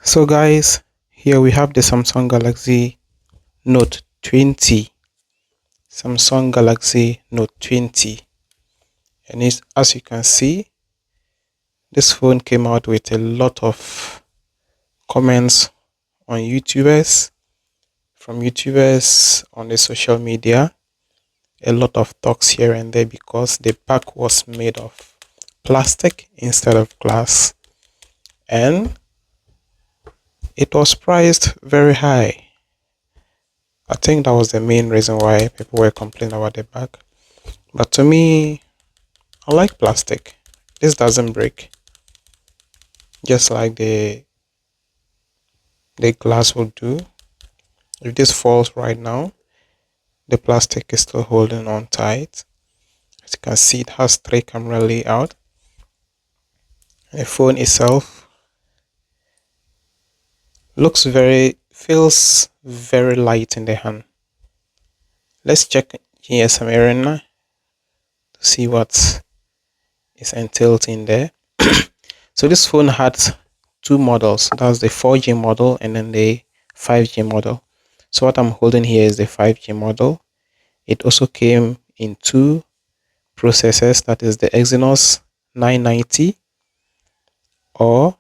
So guys, here we have the Samsung Galaxy Note 20. Samsung Galaxy Note 20. And as you can see, this phone came out with a lot of comments on YouTubers, from YouTubers on the social media, a lot of talks here and there because the back was made of plastic instead of glass, and it was priced very high. I think that was the main reason why people were complaining about the back. But to me, I like plastic. This doesn't break, just like the glass will do. If this falls right now, the plastic is still holding on tight. As you can see, it has 3 camera layout. The phone itself feels very light in the hand. Let's check GSM Arena to see what is entailed in there. So this phone had two models. That's the 4G model and then the 5G model. So what I'm holding here is the 5G model. It also came in two processors, that is the Exynos 990 or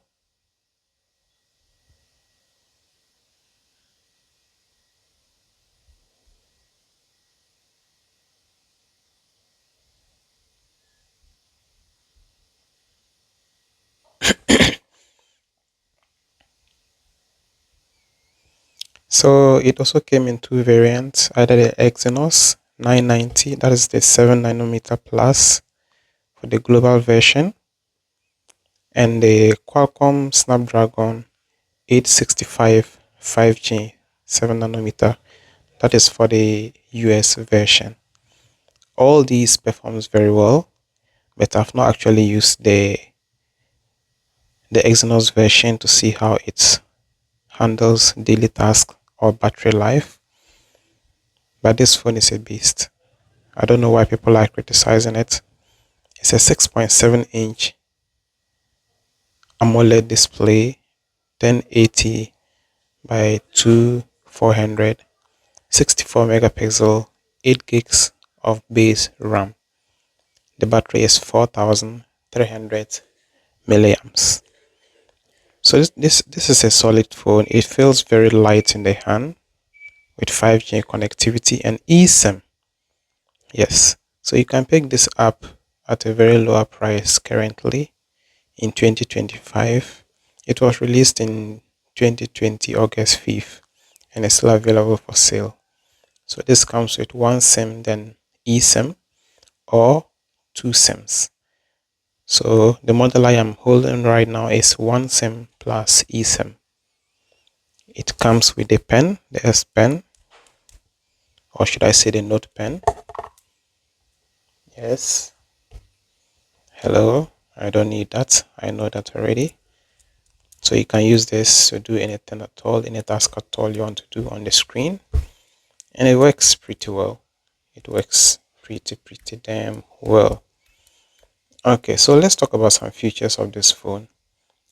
so it also came in two variants, either the Exynos 990, that is the 7nm plus for the global version, and the Qualcomm Snapdragon 865 5G 7nm, that is for the US version. All these performs very well, but I've not actually used the Exynos version to see how it handles daily tasks or battery life. But this phone is a beast. I don't know why people are criticizing it. It's a 6.7-inch AMOLED display, 1080 by 2400, 64 megapixel, 8 gigs of base RAM. The battery is 4300 milliamps. So this is a solid phone. It feels very light in the hand with 5G connectivity and eSIM. Yes, so you can pick this up at a very lower price currently in 2025. It was released in 2020 August 5th and is still available for sale. So this comes with one SIM, then eSIM, or two SIMs. So the model I am holding right now is one SIM plus eSIM. It comes with a pen, the S Pen, or should I say the Note Pen. Yes. Hello. I don't need that. I know that already. So you can use this to do anything at all, any task at all you want to do on the screen. And it works pretty well. It works pretty damn well. Okay, so let's talk about some features of this phone.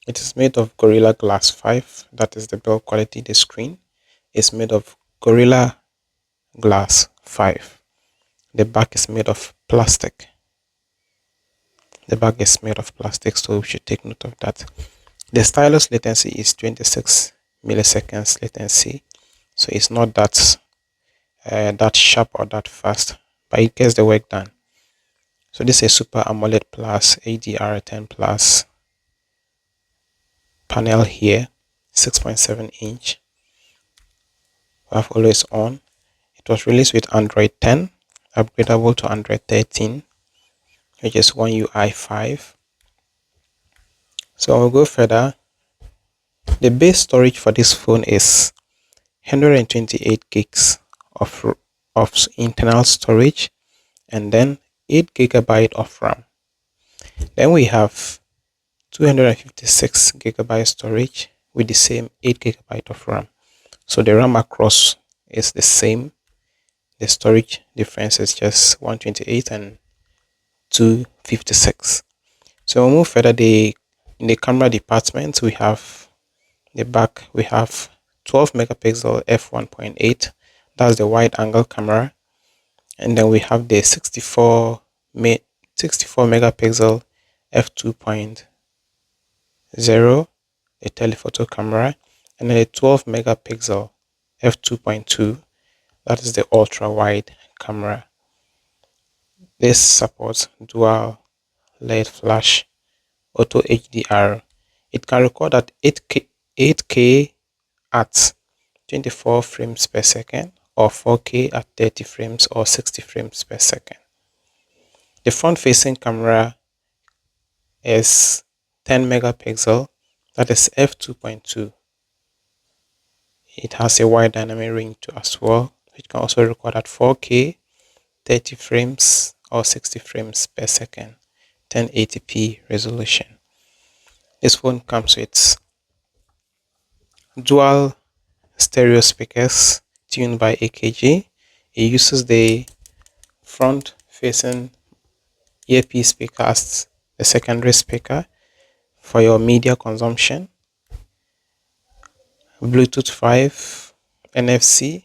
It is made of Gorilla Glass 5. That is the build quality. The screen is made of Gorilla Glass 5. The back is made of plastic. The back is made of plastic, so we should take note of that. The stylus latency is 26 milliseconds latency, so it's not that sharp or that fast, but it gets the work done. So this is a Super AMOLED Plus ADR10 Plus panel here, 6.7-inch. We have always on. It was released with Android 10, upgradable to Android 13, which is One UI 5. So I'll go further. The base storage for this phone is 128 gigs of internal storage, and then 8 gigabyte of RAM. Then we have 256 gigabyte storage with the same 8 gigabyte of RAM. So the RAM across is the same. The storage difference is just 128 and 256. So we'll move further. In the camera department, we have The back we have 12 megapixel f1.8, that's the wide angle camera, and then we have the 64 megapixel f2.0, the telephoto camera, and then a 12 megapixel f2.2, that is the ultra wide camera. This supports dual LED flash, auto HDR. It can record at 8K at 24 frames per second, or 4K at 30 frames or 60 frames per second. The front facing camera is 10 megapixel, that is f2.2. It has a wide dynamic range too as well. It can also record at 4K, 30 frames or 60 frames per second, 1080p resolution. This phone comes with dual stereo speakers tuned by AKG. It uses the front facing earpiece speaker as the secondary speaker for your media consumption. Bluetooth 5, NFC,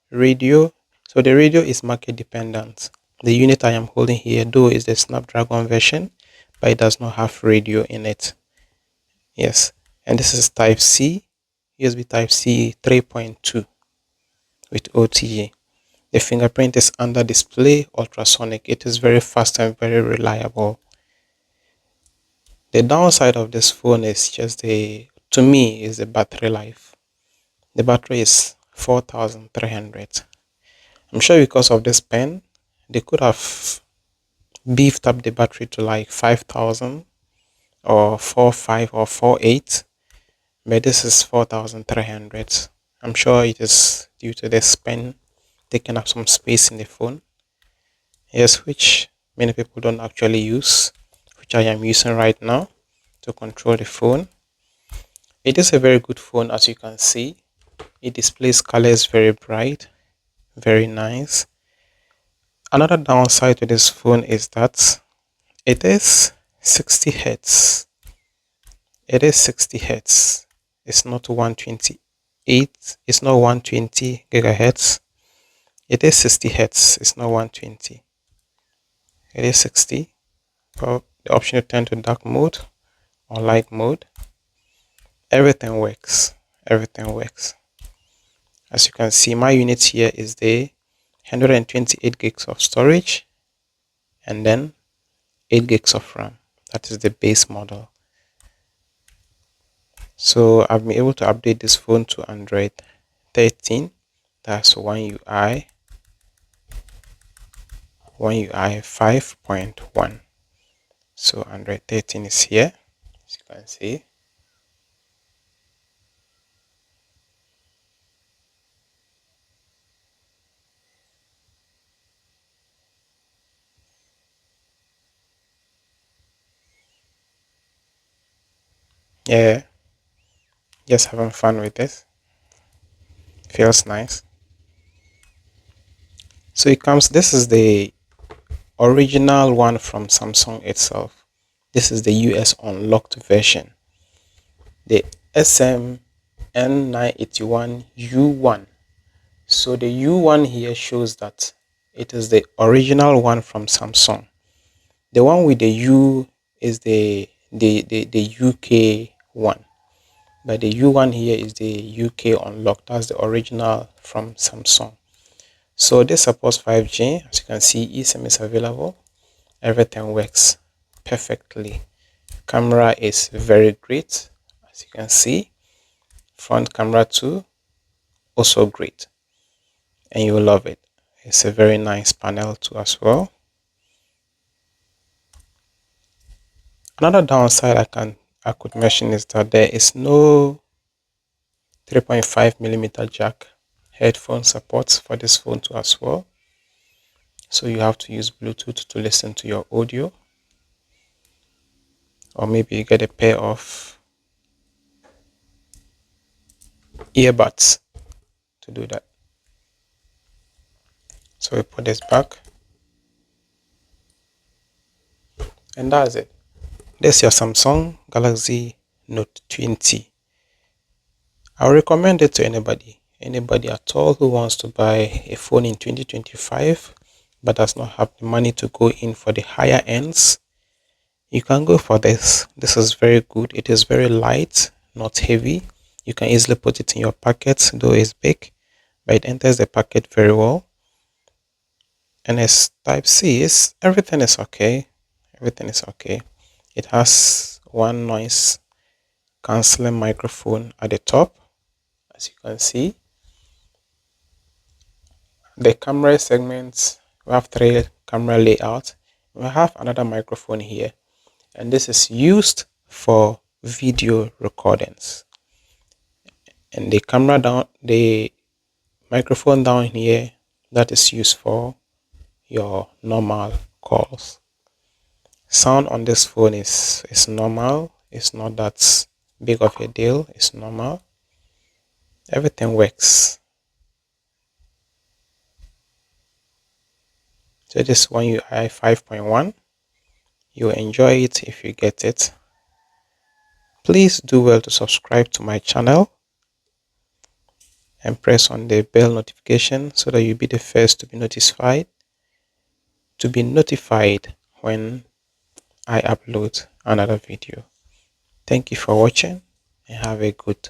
radio. So the radio is market dependent. The unit I am holding here though is the Snapdragon version, but it does not have radio in it. Yes, and this is Type C, USB Type C 3.2 with OTA. The fingerprint is under display ultrasonic. It is very fast and very reliable. The downside of this phone is just to me, is the battery life. The battery is 4,300. I'm sure because of this pen, they could have beefed up the battery to like 5,000 or 4.5 or 4.8, but this is 4,300. I'm sure it is due to this pen taking up some space in the phone. Yes, which many people don't actually use, which I am using right now to control the phone. It is a very good phone, as you can see. It displays colors very bright, very nice. Another downside to this phone is that it is 60 hertz. It is 60 hertz. It's not 128. It's not 120 gigahertz. It is 60 hertz. It's not 120. It is 60. Well, the option to turn to dark mode or light mode. Everything works. Everything works. As you can see, my unit here is the 128 gigs of storage and then 8 gigs of RAM. That is the base model. So I've been able to update this phone to Android 13. That's One UI 5.1. So Android 13 is here, as you can see. Yeah, just having fun with this. Feels nice. So this is the original one from Samsung itself. This is the US unlocked version, the SMN981U1. So the U1 here shows that it is the original one from Samsung. The one with the U is the UK one, but the U1 here is the UK unlocked. That's the original from Samsung. So this supports 5G. As you can see, eSIM is available. Everything works perfectly. Camera is very great, as you can see. Front camera too, also great, and you will love it. It's a very nice panel too as well. Another downside I could mention is that there is no 3.5 millimeter jack. Headphone support for this phone too as well. So you have to use Bluetooth to listen to your audio, or maybe you get a pair of earbuds to do that. So we put this back, and that's it. This is your Samsung Galaxy Note 20. I'll recommend it to anybody at all who wants to buy a phone in 2025 but does not have the money to go in for the higher ends. You can go for this. This is very good. It is very light, not heavy. You can easily put it in your pocket, though it's big, but it enters the pocket very well. And it's type C. Everything is okay. Everything is okay. It has one noise cancelling microphone at the top, as you can see. The camera segments, we have three camera layouts. We have another microphone here, and this is used for video recordings. And the microphone down here, that is used for your normal calls. Sound on this phone is normal. It's not that big of a deal. It's normal. Everything works. So this One UI 5.1. You'll enjoy it if you get it. Please do well to subscribe to my channel and press on the bell notification so that you'll be the first to be notified when I upload another video. Thank you for watching and have a good